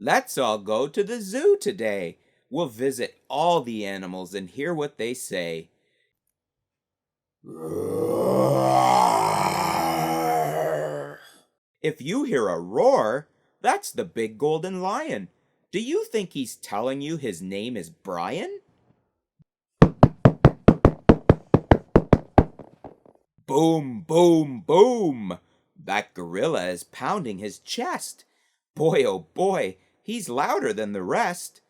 Let's all go to the zoo today. We'll visit all the animals and hear what they say. If you hear a roar, that's the big golden lion. Do you think he's telling you his name is Brian? Boom, boom, boom! That gorilla is pounding his chest. Boy, oh boy, he's louder than the rest.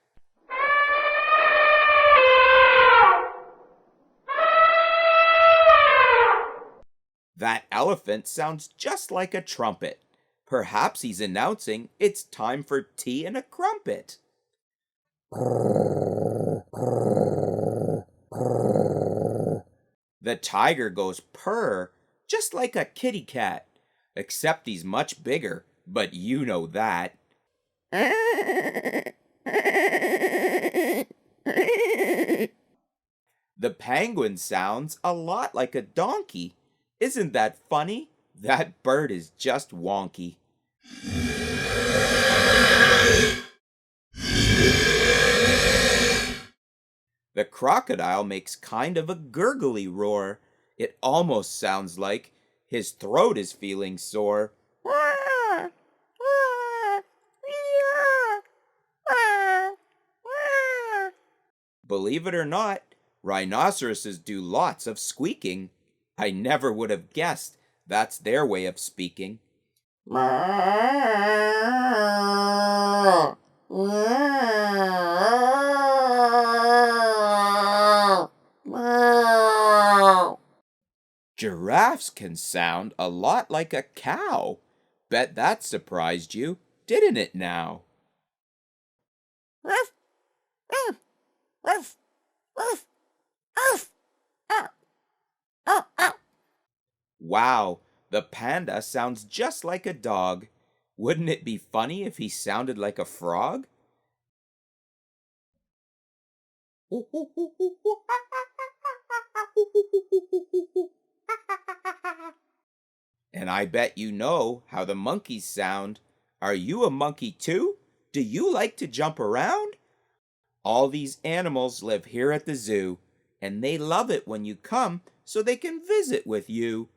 That elephant sounds just like a trumpet. Perhaps he's announcing it's time for tea and a crumpet. The tiger goes purr, just like a kitty cat, except he's much bigger, but you know that. The penguin sounds a lot like a donkey. Isn't that funny? That bird is just wonky. The crocodile makes kind of a gurgly roar. It almost sounds like his throat is feeling sore. Believe it or not, rhinoceroses do lots of squeaking. I never would have guessed that's their way of speaking. Giraffes can sound a lot like a cow. Bet that surprised you, didn't it now? Wow, the panda sounds just like a dog. Wouldn't it be funny if he sounded like a frog? And I bet you know how the monkeys sound. Are you a monkey too? Do you like to jump around? All these animals live here at the zoo, and they love it when you come so they can visit with you.